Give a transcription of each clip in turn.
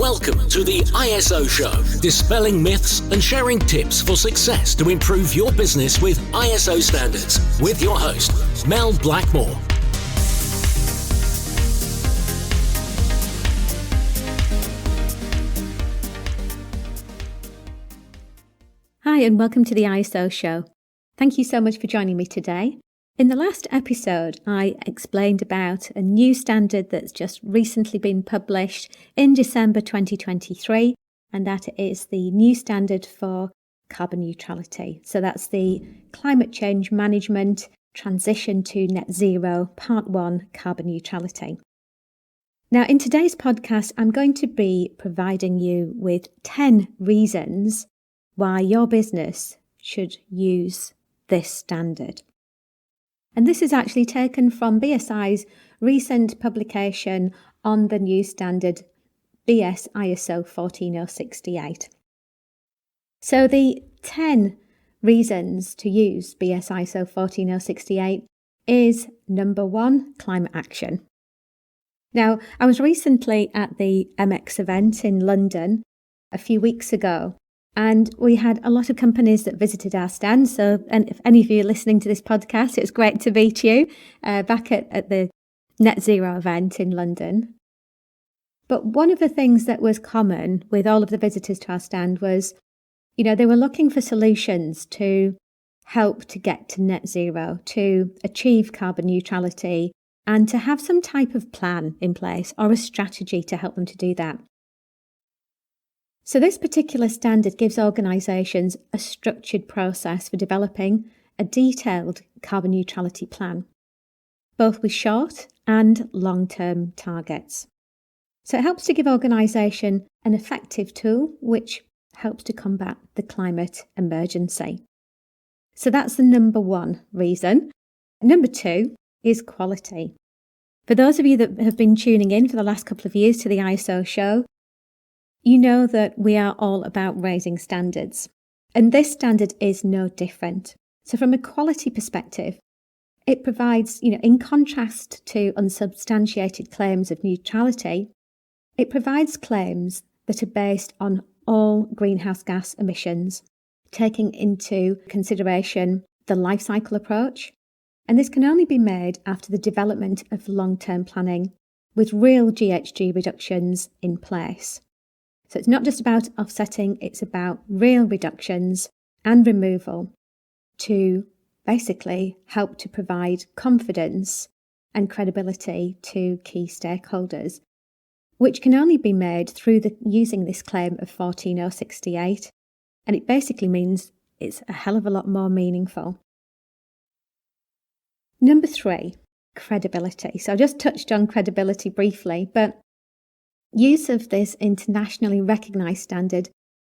Welcome to the ISO Show, dispelling myths and sharing tips for success to improve your business with ISO standards, with your host, Mel Blackmore. Hi, and welcome to the ISO Show. Thank you so much for joining me today. In the last episode, I explained about a new standard that's just recently been published in December 2023, and that is the new standard for carbon neutrality. So that's the Climate Change Management Transition to Net Zero Part 1 Carbon Neutrality. Now, in today's podcast, I'm going to be providing you with 10 reasons why your business should use this standard. And this is actually taken from BSI's recent publication on the new standard BS ISO 14068. So the 10 reasons to use BS ISO 14068 is number 1, climate action. Now, I was recently at the MX event in London a few weeks ago, and we had a lot of companies that visited our stand. So, and if any of you are listening to this podcast, it was great to meet you back at the Net Zero event in London. But one of the things that was common with all of the visitors to our stand was, they were looking for solutions to help to get to net zero, to achieve carbon neutrality, and to have some type of plan in place or a strategy to help them to do that. So this particular standard gives organisations a structured process for developing a detailed carbon neutrality plan, both with short and long-term targets. So it helps to give organisation an effective tool which helps to combat the climate emergency. So that's the number 1 reason. Number 2 is quality. For those of you that have been tuning in for the last couple of years to the ISO show, you know that we are all about raising standards, and this standard is no different. So from a quality perspective, it provides, in contrast to unsubstantiated claims of neutrality, it provides claims that are based on all greenhouse gas emissions, taking into consideration the life cycle approach, and this can only be made after the development of long-term planning with real GHG reductions in place. So it's not just about offsetting, it's about real reductions and removal to basically help to provide confidence and credibility to key stakeholders, which can only be made through using this claim of 14068. And it basically means it's a hell of a lot more meaningful. Number 3, credibility. So I just touched on credibility briefly, but use of this internationally recognised standard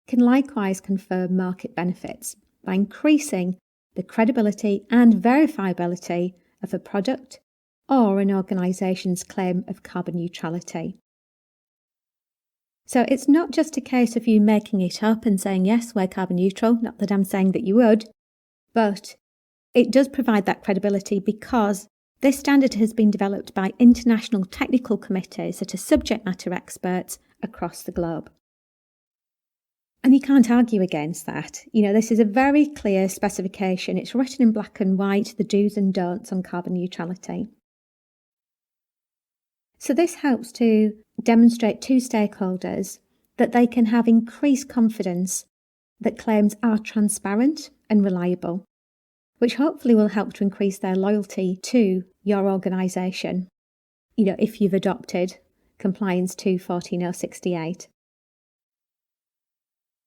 can likewise confer market benefits by increasing the credibility and verifiability of a product or an organisation's claim of carbon neutrality. So it's not just a case of you making it up and saying, yes, we're carbon neutral, not that I'm saying that you would, but it does provide that credibility because this standard has been developed by international technical committees that are subject matter experts across the globe. And you can't argue against that. This is a very clear specification. It's written in black and white, the do's and don'ts on carbon neutrality. So this helps to demonstrate to stakeholders that they can have increased confidence that claims are transparent and reliable, which hopefully will help to increase their loyalty to your organisation, if you've adopted compliance to 14068.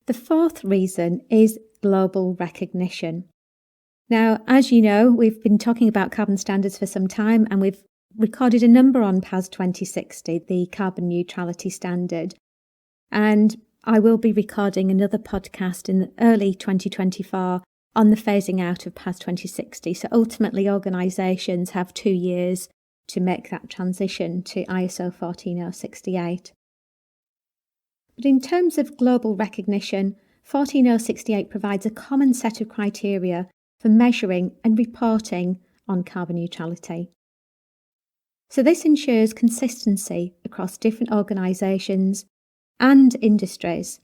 The 4th reason is global recognition. Now, as you know, we've been talking about carbon standards for some time, and we've recorded a number on PAS 2060, the carbon neutrality standard. And I will be recording another podcast in early 2024 on the phasing out of PAS 2060. So ultimately, organisations have 2 years to make that transition to ISO 14068. But in terms of global recognition, 14068 provides a common set of criteria for measuring and reporting on carbon neutrality. So this ensures consistency across different organisations and industries,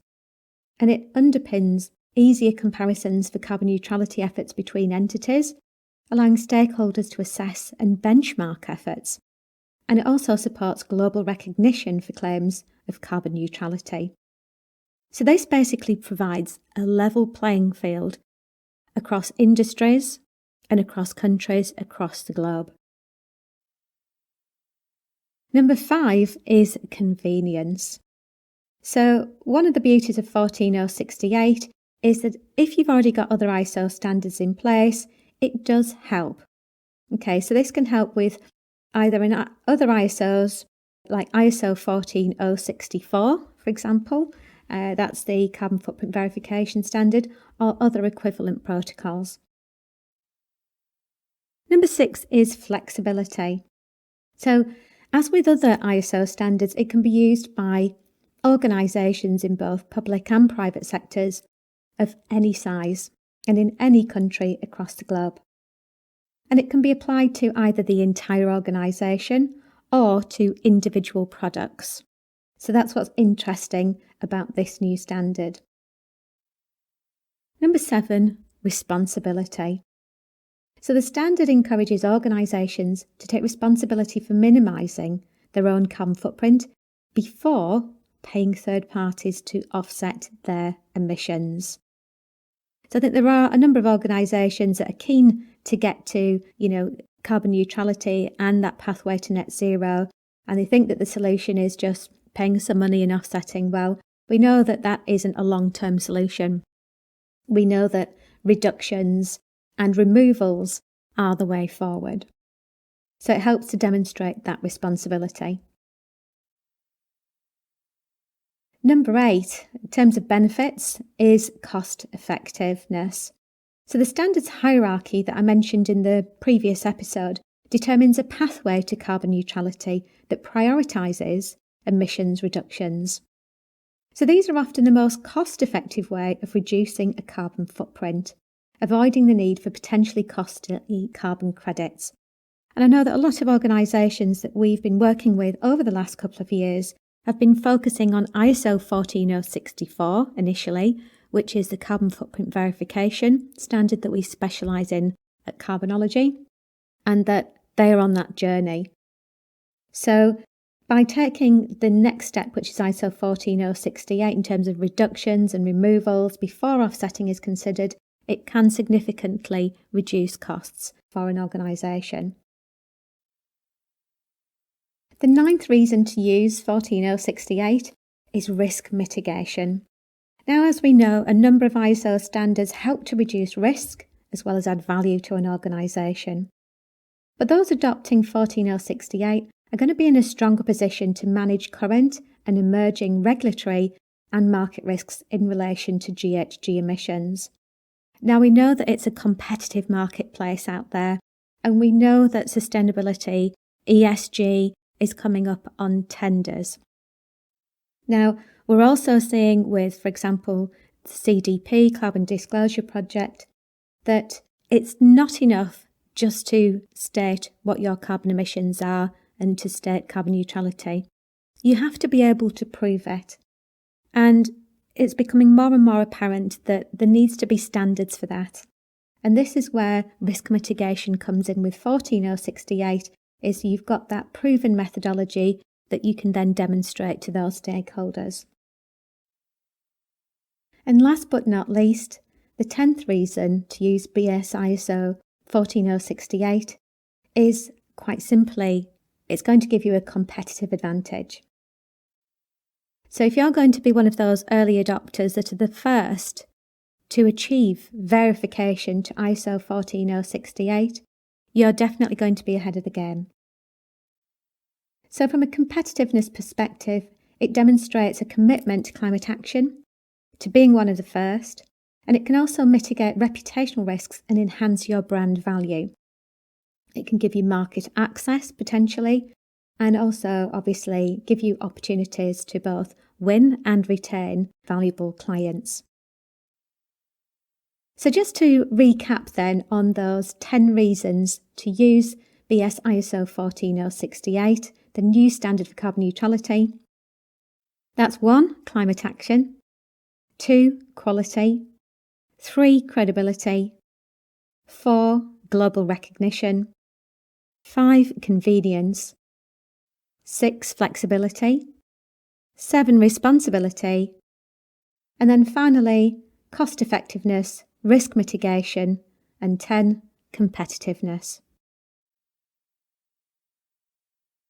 and it underpins easier comparisons for carbon neutrality efforts between entities, allowing stakeholders to assess and benchmark efforts. And it also supports global recognition for claims of carbon neutrality. So this basically provides a level playing field across industries and across countries across the globe. Number 5 is convenience. So one of the beauties of 14068 is that if you've already got other ISO standards in place, it does help. Okay, so this can help with either in other ISOs, like ISO 14064, for example, that's the carbon footprint verification standard, or other equivalent protocols. Number 6 is flexibility. So, as with other ISO standards, it can be used by organisations in both public and private sectors of any size and in any country across the globe. And it can be applied to either the entire organisation or to individual products. So that's what's interesting about this new standard. Number 7, responsibility. So the standard encourages organisations to take responsibility for minimising their own carbon footprint before paying third parties to offset their emissions. So I think there are a number of organisations that are keen to get to, carbon neutrality and that pathway to net zero, and they think that the solution is just paying some money and offsetting. Well, we know that that isn't a long-term solution. We know that reductions and removals are the way forward. So it helps to demonstrate that responsibility. Number 8, in terms of benefits, is cost effectiveness. So the standards hierarchy that I mentioned in the previous episode determines a pathway to carbon neutrality that prioritises emissions reductions. So these are often the most cost-effective way of reducing a carbon footprint, avoiding the need for potentially costly carbon credits. And I know that a lot of organisations that we've been working with over the last couple of years have been focusing on ISO 14064 initially, which is the carbon footprint verification standard that we specialise in at Carbonology, and that they are on that journey. So by taking the next step, which is ISO 14068 in terms of reductions and removals before offsetting is considered, it can significantly reduce costs for an organisation. The 9th reason to use 14068 is risk mitigation. Now, as we know, a number of ISO standards help to reduce risk as well as add value to an organisation. But those adopting 14068 are going to be in a stronger position to manage current and emerging regulatory and market risks in relation to GHG emissions. Now, we know that it's a competitive marketplace out there, and we know that sustainability, ESG, is coming up on tenders. Now, we're also seeing with, for example, the CDP, Carbon Disclosure Project, that it's not enough just to state what your carbon emissions are and to state carbon neutrality. You have to be able to prove it. And it's becoming more and more apparent that there needs to be standards for that. And this is where risk mitigation comes in with 14068, is you've got that proven methodology that you can then demonstrate to those stakeholders. And last but not least, the 10th reason to use BS ISO 14068 is quite simply, it's going to give you a competitive advantage. So if you're going to be one of those early adopters that are the first to achieve verification to ISO 14068, you're definitely going to be ahead of the game. So from a competitiveness perspective, it demonstrates a commitment to climate action, to being one of the first, and it can also mitigate reputational risks and enhance your brand value. It can give you market access potentially, and also obviously give you opportunities to both win and retain valuable clients. So just to recap then on those 10 reasons to use BS ISO 14068, the new standard for carbon neutrality. That's 1, climate action, 2, quality, 3, credibility, 4, global recognition, 5, convenience, 6, flexibility, 7, responsibility, and then finally, cost effectiveness, risk mitigation, and 10, competitiveness.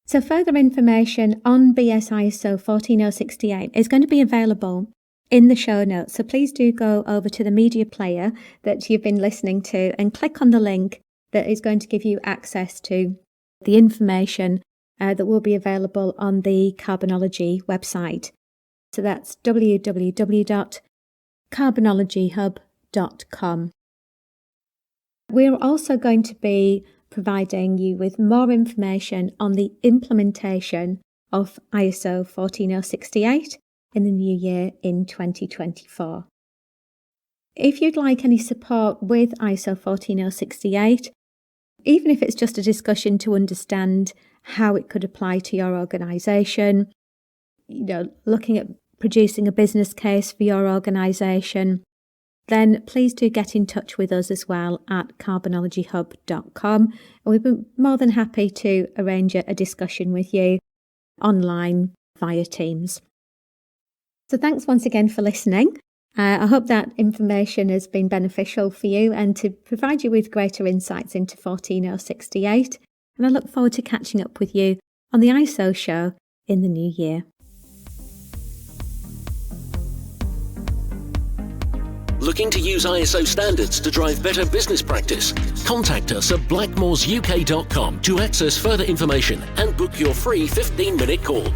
So further information on BS ISO 14068 is going to be available in the show notes. So please do go over to the media player that you've been listening to and click on the link that is going to give you access to the information that will be available on the Carbonology website. So that's www.carbonologyhub.com. We're also going to be providing you with more information on the implementation of ISO 14068 in the new year in 2024. If you'd like any support with ISO 14068, even if it's just a discussion to understand how it could apply to your organisation, looking at producing a business case for your organisation, then please do get in touch with us as well at carbonologyhub.com, and we'd be more than happy to arrange a discussion with you online via Teams. So thanks once again for listening. I hope that information has been beneficial for you and to provide you with greater insights into 14068, and I look forward to catching up with you on the ISO show in the new year. Looking to use ISO standards to drive better business practice? Contact us at blackmoresuk.com to access further information and book your free 15-minute call.